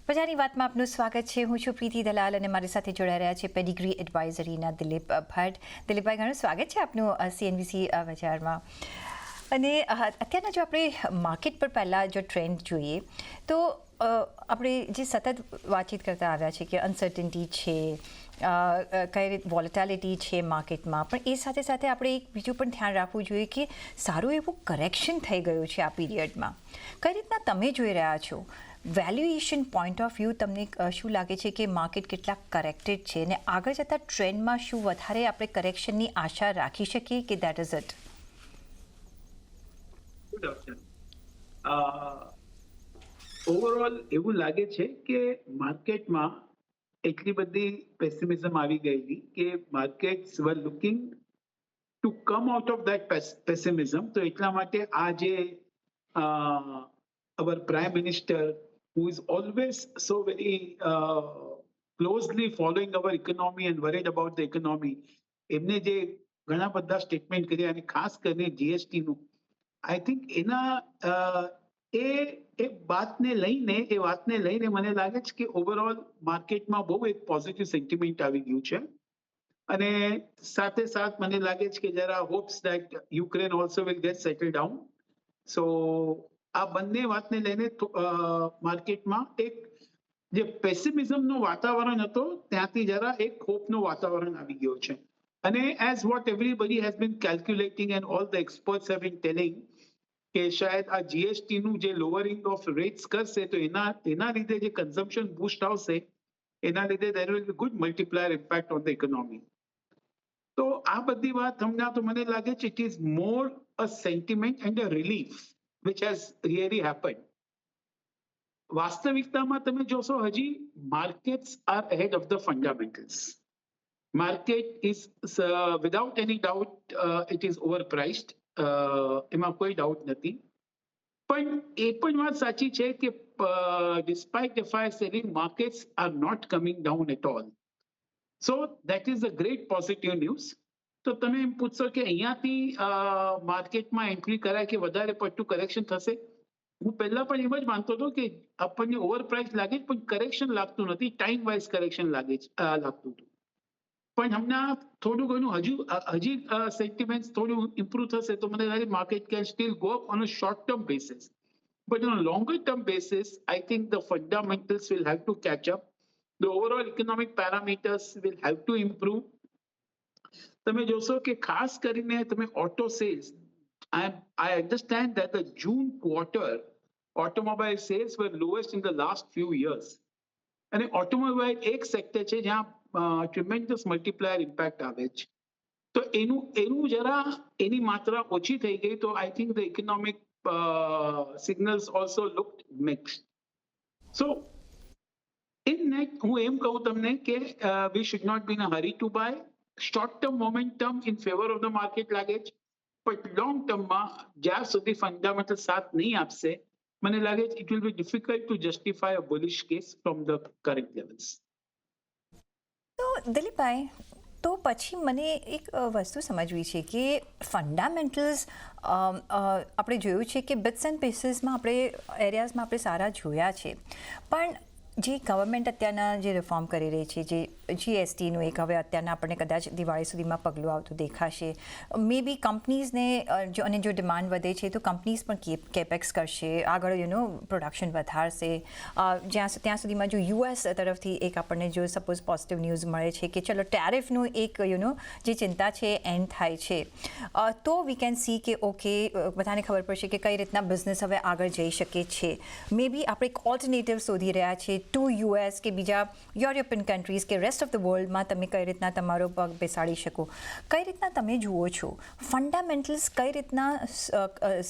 બજારની વાતમાં આપનું સ્વાગત છે. હું છું પ્રીતિ દલાલ અને મારી સાથે જોડાઈ રહ્યા છે પેડિગ્રી એડવાઇઝરીના દિલીપ ભટ્ટ. દિલીપભાઈ, ઘણું સ્વાગત છે આપનું સીએનબીસી બજારમાં. અને અત્યારના જો આપણે માર્કેટ પર પહેલાં જો ટ્રેન્ડ જોઈએ તો આપણે જે સતત વાતચીત કરતા આવ્યા છે કે અનસર્ટનિટી છે, કઈ રીતે વોલેટિલિટી છે માર્કેટમાં, પણ એ સાથે સાથે આપણે એક બીજું પણ ધ્યાન રાખવું જોઈએ કે સારું એવું કરેક્શન થઈ ગયું છે આ પીરિયડમાં. કઈ રીતના તમે જોઈ રહ્યા છો? વેલ્યુએશન પોઈન્ટ ઓફ વ્યૂ તમને શું લાગે છે કે માર્કેટ કેટલા કરેક્ટેડ છે અને આગળ જતાં ટ્રેન્ડમાં શું વધારે આપણે કરેક્શનની આશા રાખી શકીએ કે that is it? Good afternoon. Overall એવું લાગે છે કે માર્કેટમાં એટલી બધી પેસિમિઝમ આવી ગયેલી કે markets were looking to come out of that pessimism. તો એટલા માટે આ જે our prime minister, who is always so very closely following our economy and worried about the economy, એમને જે ઘણા બધા સ્ટેટમેન્ટ કર્યા અને ખાસ કરીને જીએસટી નું, આઈ થિંક એના એ વાતને લઈને મને લાગે છે કે ઓવરઓલ માર્કેટમાં બહુ એક પોઝિટિવ સેન્ટિમેન્ટ આવી ગયું છે. અને સાથે સાથ મને લાગે છે કે જરા hopes that Ukraine also will get settle down. So આ બંને વાતને લઈને માર્કેટમાં એક જે પેસિમિઝમનું વાતાવરણ હતો ત્યાંથી જરા એક હોપનું વાતાવરણ આવી ગયો છે. અને as what everybody has been calculating and all the experts have been telling કે શાયદ આ જીએસટી નું જે લોવરિંગ ઓફ રેટ્સ કરશે તો એના લીધે જે કન્ઝમ્પશન બૂસ્ટ આવશે એના લીધે there will be good multiplier impact on the economy. તો આ બધી વાત હમણાં તો મને લાગે છે it is more a sentiment and a relief which has really happened. વાસ્તવિકતામાં તમે જોશો હજી markets are ahead of the fundamentals. Market is without any doubt it is overpriced. એમાં કોઈ ડાઉટ નથી. પણ એ પણ વાત સાચી છે કે despite the fact selling markets are not coming down at all. So that is a great positive news. તો તમે એમ પૂછશો કે અહીંયાથી માર્કેટમાં એન્ટ્રી કરાય કે વધારે પડતું કરેક્શન થશે? હું પહેલા પણ એમ જ માનતો હતો કે આપણને ઓવર પ્રાઇસ લાગે પણ કરેક્શન લાગતું નથી, ટાઈમ વાઇઝ કરેક્શન લાગતું હતું. પણ હમણાં થોડું ઘણું હજી સેન્ટિમેન્ટ થોડું ઇમ્પ્રુવ થશે તો મને લાગે market can steel go up on a short term basis. But on a longer term basis, I think the fundamentals will have to catch up. The overall economic parameters will have to improve. તમે જોશો કે ખાસ કરીને તમે auto sales, I understand that the June quarter automobile sales were lowest in the last few years. અને automobile એક sector છે જ્યાં ટ્રીમેન્ડસ મલ્ટીપ્લાયર ઇમ્પેક્ટ આવે છે. તો એનું જરા એની માત્રા ઓછી થઈ ગઈ તો I think the economic signals also look mixed. So in net હું એમ કહું તમને કે we should not be in a hurry to buy. Short term momentum in favour of the market લાગે છે, પણ લોંગ ટર્મમાં જ્યાં સુધી ફંડામેન્ટલ સાથ નહીં આપશે મને લાગે છે it will be difficult to justify a bullish case from the current levels. તો દિલીપભાઈ, તો પછી મને એક વસ્તુ સમજવી છે કે ફંડામેન્ટલ્સ આપણે જોયું છે કે બિટ્સ એન્ડ પીસીસમાં આપણે એરિયાઝમાં આપણે સારા જોયા છે, પણ જે ગવર્મેન્ટ અત્યારના જે રિફોર્મ કરી રહી છે, જે જીએસટીનું એક હવે અત્યારના આપણને કદાચ દિવાળી સુધીમાં પગલું આવતું દેખાશે, મે બી કંપનીઝને અને જો ડિમાન્ડ વધે છે તો કંપનીઝ પણ કેપેક્સ કરશે, આગળ પ્રોડક્શન વધારશે. ત્યાં સુધીમાં જો યુએસ તરફથી એક આપણને જો સપોઝ પોઝિટિવ ન્યૂઝ મળે છે કે ચલો ટેરિફનું એક જે ચિંતા છે એન્ડ થાય છે, તો વી કેન સી કે ઓકે બધાને ખબર પડશે કે કઈ રીતના બિઝનેસ હવે આગળ જઈ શકે છે. મે બી આપણે એક ઓલ્ટરનેટિવ શોધી રહ્યા છીએ ટુ યુએસ કે બીજા યુરોપિયન કન્ટ્રીઝ કે રેસ્ટ ઓફ ધ વર્લ્ડમાં તમે કઈ રીતના તમારો પગ બેસાડી શકો. કઈ રીતના તમે જુઓ છો ફંડામેન્ટલ્સ કઈ રીતના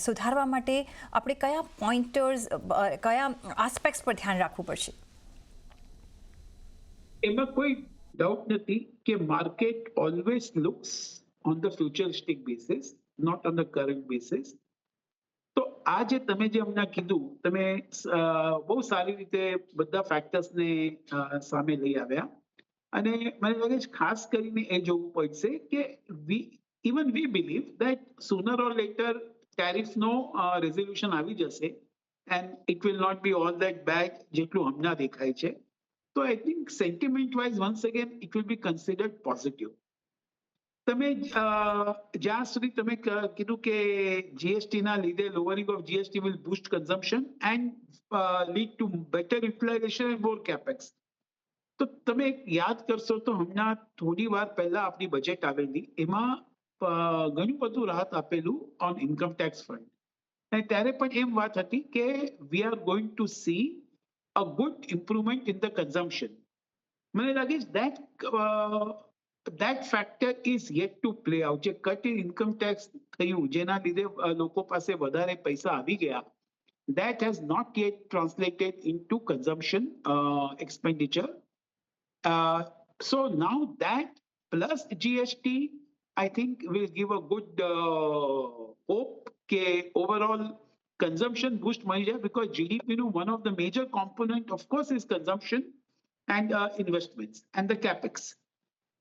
સુધારવા માટે આપણે કયા પોઈન્ટર્સ, કયા આસ્પેક્ટ્સ પર ધ્યાન રાખવું પડશે? એમાં કોઈ ડાઉટ નથી કે market always looks on the futuristic basis, not on the current basis. તો આ જે તમે જે હમણાં કીધું, તમે બહુ સારી રીતે બધા ફેક્ટર્સને સામે લઈ આવ્યા. અને મને લાગે છે ખાસ કરીને એ જોવું પડશે કે we believe that sooner or later ટેરિફનો રેઝોલ્યુશન આવી જશે and it will not be all that bad જેટલું હમણાં દેખાય છે. So I think sentiment wise once again it will be considered positive. તમે જ્યાં સુધી તમે કીધું કે જીએસટી ના લીધે lowering of GST will boost consumption and lead to better utilization and more capex. તો તમે યાદ કરશો તો હમણાં થોડી વાર પહેલા આપણી બજેટ આવેલી એમાં ઘણું બધું રાહત આપેલું ઓન ઇન્કમ ટેક્સ ફંડ અને ત્યારે પણ એમ વાત હતી કે we are going to C a good improvement in the consumption. મને લાગે છે that factor is yet to play out. જે કટ ઇન ઇન્કમ ટેક્સ થયું જેના લીધે લોકો પાસે વધારે પૈસા આવી ગયા, that has not yet translated into consumption expenditure. So now that plus GST, I think will give a good hope કે overall consumption boost મળી જાય because GDP નું one of the major component of course is consumption and investments and the capex.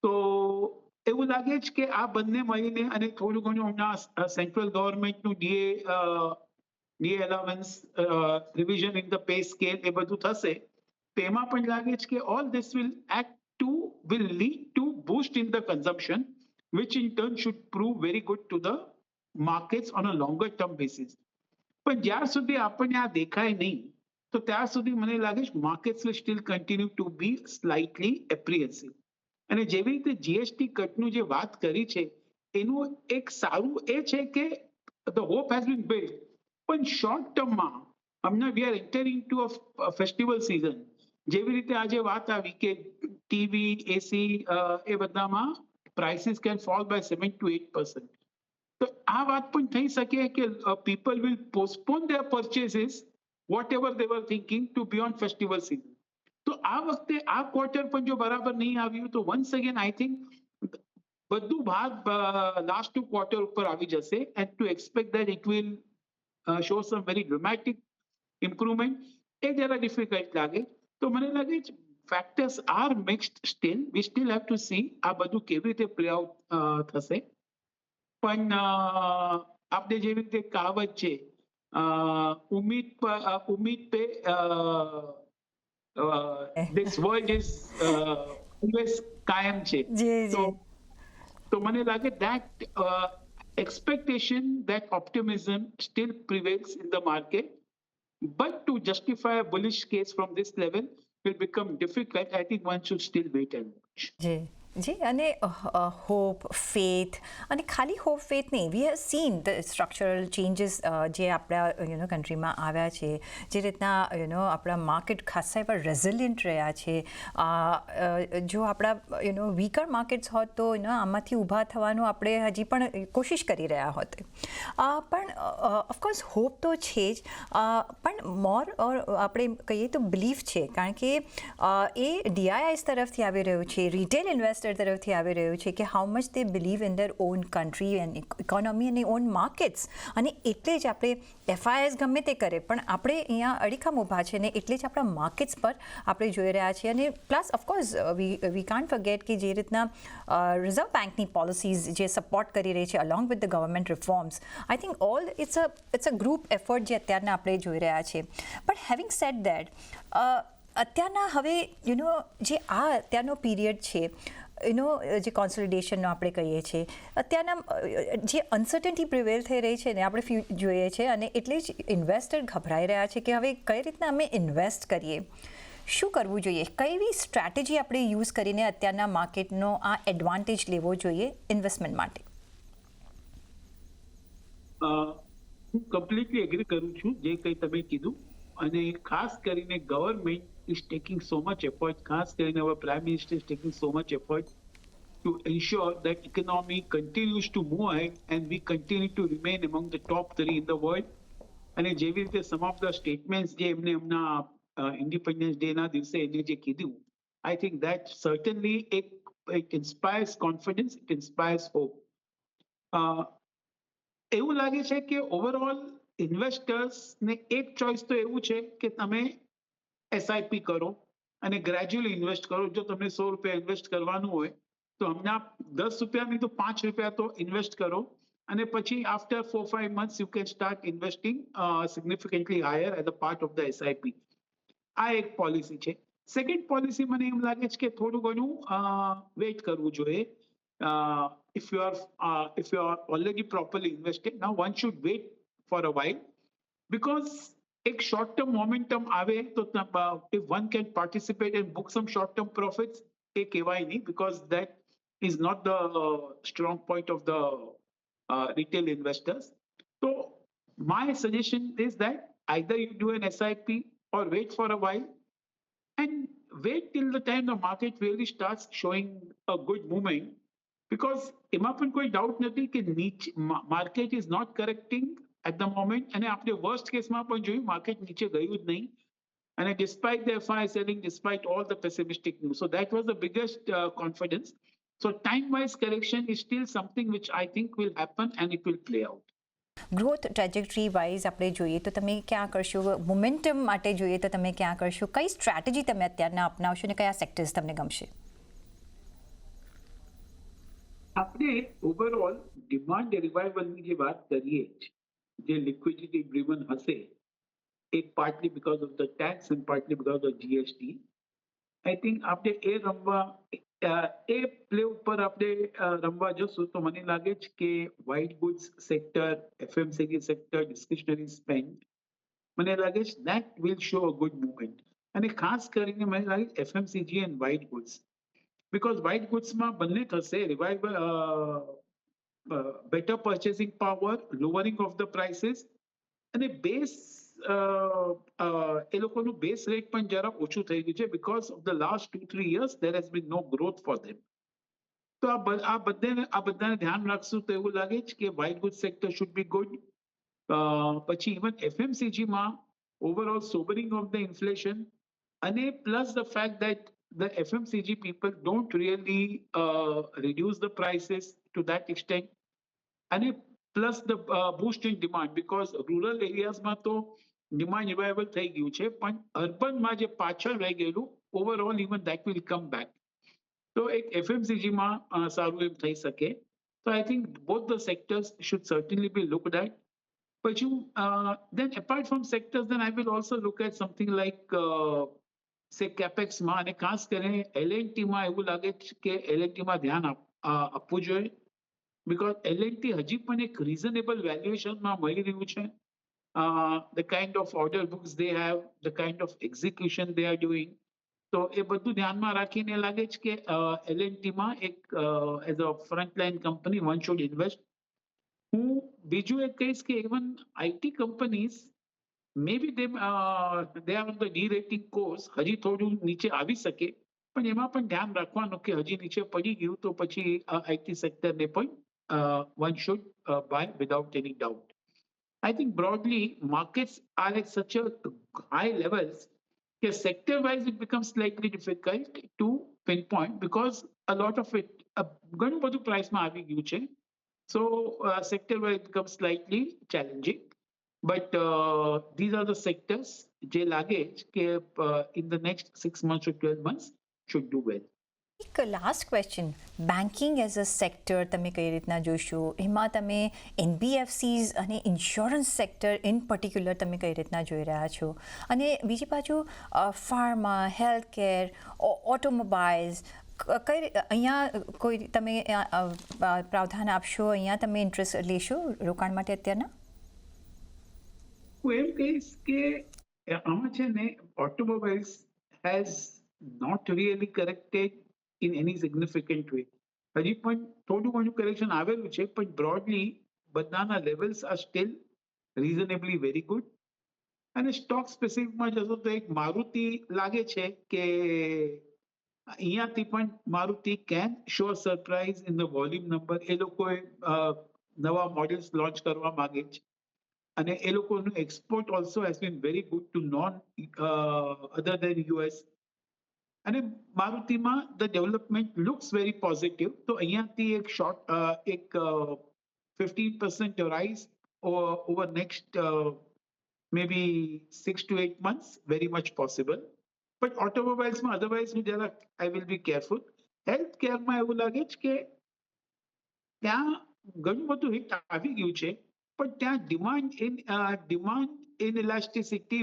તો એવું લાગે છે કે આ બંને મળીને અને થોડું ઘણું હમણાં સેન્ટ્રલ ગવર્મેન્ટનું DA allowance revision in the pay scale એ બધું થશે. તેમાં પણ લાગે છે કે all this will lead to boost in the consumption which in turn should prove very good to the markets on a longer term basis. પણ જ્યાર સુધી આપણને આ દેખાય નહીં તો ત્યાર સુધી મને લાગે છે markets will still continue to be slightly apprehensive. અને જેવી રીતે જીએસટી કટનું જે વાત કરી છે એનું એક સારું એ છે કે the hope has been built. પણ શોર્ટ ટર્મમાં હમણાં we are entering into a festival season. જેવી રીતે આજે વાત આવી કે ટીવી એસી એ બધામાં prices can fall by 7 to 8%. તો આ વાત પણ થઈ શકે કે people will postpone their purchases whatever they were thinking to beyond festival season. તો આ વખતે આ ક્વાર્ટર પણ જો બરાબર નહીં આવ્યું તો once again I think બધું ભાગ last two quarter ઉપર આવી જશે and to expect that it will show some very dramatic improvement એ જરા difficult લાગે. તો મને લાગે factors are mixed still. We still have to see આ બધું કેવી રીતે play out થશે. પણ આપણે જેવી રીતે કહાવત છે ઉમ્મીદ पे this world is always કાયમ છે. તો મને લાગે that expectation, that optimism still prevails in the market, but to justify a bullish case from this level will become difficult. I think one should still wait and watch. જી અને hope faith અને ખાલી hope faith નહીં, we have seen the structural changes જે આપણા કન્ટ્રીમાં આવ્યા છે, જે રીતના આપણા માર્કેટ ખાસા એવા રેઝિલિયન્ટ રહ્યા છે. જો આપણા વીકર માર્કેટ્સ હોત તો આમાંથી ઊભા થવાનું આપણે હજી પણ કોશિશ કરી રહ્યા હોત. પણ ઓફકોર્સ હોપ તો છે જ, પણ મોર આપણે કહીએ તો બિલીફ છે, કારણ કે એ ડીઆઈઆઈસ તરફથી આવી રહ્યું છે, રિટેલ ઇન્વેસ્ટર તરફથી આવી રહ્યું છે કે how much they believe in their on country and economy અને ઓન માર્કેટ્સ. અને એટલે જ આપણે એફઆઈએસ ગમે તે કરે પણ આપણે અહીંયા અડીખમ ઊભા છે ને એટલે જ આપણા માર્કેટ્સ પર આપણે જોઈ રહ્યા છીએ. અને plus of course we can't forget કે જે રીતના રિઝર્વ બેન્કની પોલિસીઝ જે સપોર્ટ કરી રહી છે along with the government reforms, I think all it's a group effort જે અત્યારના આપણે જોઈ રહ્યા છીએ. પણ હેવિંગ સેડ દેટ અત્યારના હવે જે આ અત્યારનો પીરિયડ છે જે કોન્સોલિડેશનનો આપણે કહીએ છીએ, અત્યારના જે અનસર્ટનિટી પ્રિવેલ થઈ રહી છે ને આપણે જોઈએ છે, અને એટલે જ ઇન્વેસ્ટર ગભરાઈ રહ્યા છે કે હવે કઈ રીતના અમે ઇન્વેસ્ટ કરીએ, શું કરવું જોઈએ, કઈ સ્ટ્રેટેજી આપણે યુઝ કરીને અત્યારના માર્કેટનો આ એડવાન્ટેજ લેવો જોઈએ ઇન્વેસ્ટમેન્ટ માટે. હું કમ્પ્લીટલી એગ્રી કરું છું જે કંઈ તમે કીધું, અને ખાસ કરીને government is taking so much effort, ખાસ કરીને our prime minister is taking so much effort to ensure that economy continues to move ahead and we continue to remain among the top 3 in the world. અને જેવી રીતે some of the statements જે એમને એમના independence day ના દિવસે એને જે કીધું, I think that certainly it inspires confidence, it inspires hope. એવું લાગે છે કે ઓવરઓલ ઇન્વેસ્ટર્સ ને એક ચોઇસ તો એવું છે કે તમે એસઆઈપી કરો અને ગ્રેજ્યુઅલી ઇન્વેસ્ટ કરો. જો તમને 100 રૂપિયા ઇન્વેસ્ટ કરવાનું હોય તો હમણાં 10 રૂપિયા નહીં તો 5 રૂપિયા તો ઇન્વેસ્ટ કરો અને પછી after 4-5 months you can start investing significantly higher as a part of the SIP. આ એક પોલિસી છે. સેકન્ડ પોલિસી મને એમ લાગે છે કે થોડું ઘણું વેઇટ કરવું જોઈએ. If you are already properly invested, now one should wait for a while because એક short term momentum આવે તો if one can participate and book some short term profits એ કહેવાય નહીં because that is not the strong point of the retail investors. So my suggestion is that either you do an SIP or wait for a while and wait till the time the market really starts showing a good movement because એમાં પણ કોઈ doubt નથી કે market is not correcting at the moment અને આપણે worst caseમાં પણ જોયું market નીચે ગયું જ નહીં and despite the FI selling, despite all the pessimistic news. So that was the biggest confidence. So time-wise correction is still something which I think will happen and it will play out. Growth trajectory wise આપણે જોઈએ તો તમે ક્યાં કરશો, momentum માટે જોઈએ તો તમે ક્યાં કરશો, કઈ સ્ટ્રેટેજી તમે અત્યારના અપનાવશો અને કયા સેક્ટર્સ તમને ગમશે? આપણે ઓવરઓલ ડિમાન્ડ રિવાઇવલની જે વાત કરીએ જે લિક્વિડિટી ડ્રીવન હશે એક partly because of the tax and partly because of GST. I think આપણે એ રમવા એ પ્લે ઉપર આપણે રમવા જશું તો મને લાગે છે કે white goods sector, FMCG sector, discretionary spend મને લાગે છે that will show a good movement અને ખાસ કરીને મને લાગે FMCG and white goods because white goods માં બંને થશે revival better purchasing power, lowering of the prices અને બેઝ એ લોકોનું બેઝ રેટ પણ જરા ઓછું થઈ ગયું છે because of the last 2-3 years there has been no growth for them. તો આ બધાને ધ્યાન રાખશું તો એવું લાગે છે કે white goods sector should be good. પછી even FMCG માં overall sobering of the inflation and plus the fact that the FMCG people don't really reduce the prices to that extent and plus the boost in demand because rural areas માં તો demand revival થઈ ગયું છે પણ urban માં જે પાછળ રહી ગયેલું overall even that will come back. તો એક FMCG માં સારું એમ થઈ શકે. So I think both the sectors should certainly be looked at. But then apart from sectors, then I will also look at something like say capex માં અને ખાસ કરીને L&T માં એવું લાગે છે કે L&T માં ધ્યાન આપવું જોઈએ because L&T હજી પણ એક reasonable valuation માં મળી રહ્યું છે. The kind of order books they have, the kind of execution they are doing. તો એ બધું ધ્યાનમાં રાખીને લાગે છે કે L&T માં એક as a frontline company one should invest. હું બીજું એક કહીશ કે even IT companies maybe they are on the de-rating course હજી થોડું નીચે આવી શકે પણ એમાં પણ ધ્યાન રાખવાનું કે હજી નીચે પડી ગયું તો પછી IT સેક્ટરને પણ one should buy without any doubt. I think broadly markets are at such a high levels that sector wise it becomes slightly difficult to pinpoint because a lot of it ઘણું બધું પ્રાઇસમાં આવી ગયું છે. So sector wise becomes slightly challenging. But these are the sectors જે લાગે કે in the next 6 months to 12 months should do well. એક last question, banking as a sector તમે કઈ રીતના જોશો, એમાં તમે NBFCs અને ઇન્સ્યોરન્સ સેક્ટર ઇન પર્ટિક્યુલર તમે કઈ રીતના જોઈ રહ્યા છો અને બીજી બાજુ ફાર્મા, હેલ્થ કેર, ઓટોમોબાઇલ્સ કઈ અહીંયા કોઈ તમે પ્રાવધાન આપશો, અહીંયા તમે ઇન્ટરેસ્ટ લેશો રોકાણ માટે અત્યારના? હું એમ કહીશ કે આમાં છે ને automobiles has not really corrected in any significant way. હજી પણ થોડું ઘણું કરેક્શન આવેલું છે પણ broadly બધાના levels are still reasonably very good. અને સ્ટોક સ્પેસિફિકમાં જશો તો એક મારુતિ લાગે છે કે અહીંયાથી પણ Maruti can show a surprise in the volume number. એ લોકોએ નવા મોડલ્સ લોન્ચ કરવા માંગે છે અને એ લોકોનું export also has been very good to none other than US. અને મારુતિમાં the development looks very positive. તો અહીંયાથી એક શોર્ટ એક 15% rise over next maybe 6 to 8 months, very much possible. But automobiles માં otherwise હું જરા I will be careful. Healthcare માં એવું લાગે છે કે ત્યાં ઘણું બધું હિટ આવી ગયું છે, પણ ત્યાં demand in elasticity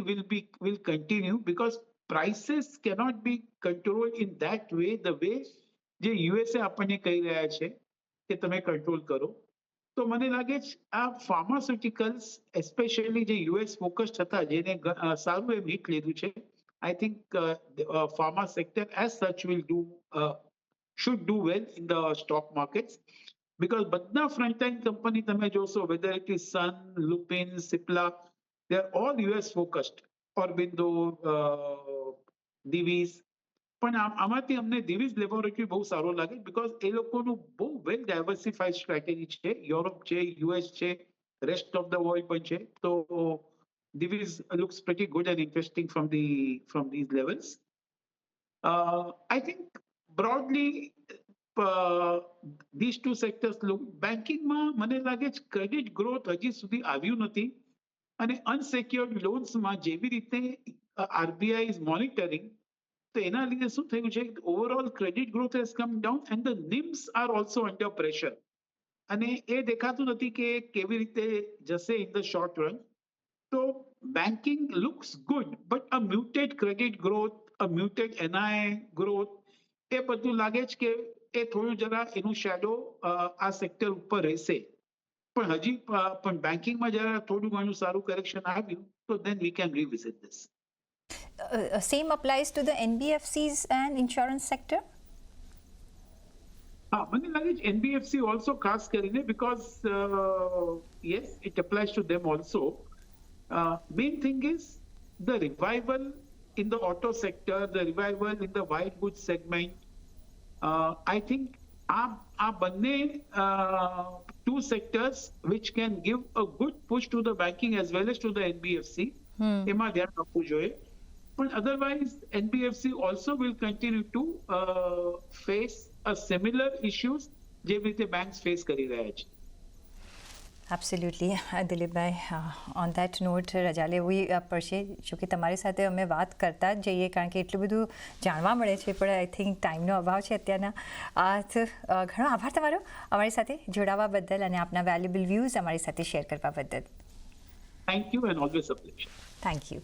will continue because prices cannot be controlled in that way, the way જે યુએસએ આપણને કહી રહ્યા છે કે તમે કંટ્રોલ કરો. તો મને લાગે છે આ ફાર્માસ્યુટિકલ્સ એસ્પેશિયલી જે યુએસ ફોકસ્ડ હતા જેને સારું એમ હિટ લીધું છે, I think pharma sector as such should do well in the stock markets because બધા frontline company તમે જોશો whether it is Sun, Lupin, Cipla, they are all US focused. Aurobindo, Divi's, પણ આમાંથી અમને દિવીઝ લેબોરેટરી બહુ સારો લાગે બીકોઝ એ લોકોનું બહુ વેલ ડાયવર્સિફાઈડ સ્ટ્રેટેજી છે. યુરોપ છે, યુએસ છે, રેસ્ટ ઓફ ધ વર્લ્ડ પણ છે. તો Divi's looks pretty good and interesting from these levels. I think broadly these two sectors look. બેન્કિંગમાં મને લાગે છે ક્રેડિટ ગ્રોથ હજી સુધી આવ્યું નથી અને અનસેક્યોર્ડ લોન્સમાં જેવી રીતે આરબીઆઈ ઇઝ મોનિટરિંગ તો એના લીધે શું થયું છે overall credit growth has come down and the NIMs are also under pressure અને એ દેખાતું નથી કે કેવી રીતે જશે ઇન ધ શોર્ટ રન. તો banking looks good but a muted credit growth, a muted NI growth, એ બધું લાગે છે કે એ થોડું જરા એનું શેડો આ સેક્ટર ઉપર રહેશે. પણ હજી પણ બેન્કિંગમાં જરા થોડું ઘણું સારું કરેક્શન આવ્યું તો then we can revisit this. Same applies to the NBFCs and insurance sector? મને લાગે છે એનબીએફસી ઓલ્સો ખાસ કરીને because yes it applies to them also. Main thing is the revival in the auto sector, the revival in the white good segment. I think આ બંને two sectors which can give a good push to the banking as well as to the NBFC. એમાં ધ્યાન રાખવું જોઈએ. But otherwise, NBFC also will continue to face a similar issues જેવી રીતે banks face કરી રહ્યા છે. Absolutely, દિલીપભાઈ. ઓન ધેટ નોટ રજા લેવી પડશે જો કે તમારી સાથે અમે વાત કરતા જ જઈએ કારણ કે એટલું બધું જાણવા મળે છે પણ આઈ થિંક ટાઈમનો અભાવ છે અત્યારના. ઘણો આભાર તમારો અમારી સાથે જોડાવા બદલ અને આપના વેલ્યુબલ વ્યૂઝ અમારી સાથે શેર કરવા બદલ. Thank you and always a pleasure. Thank you.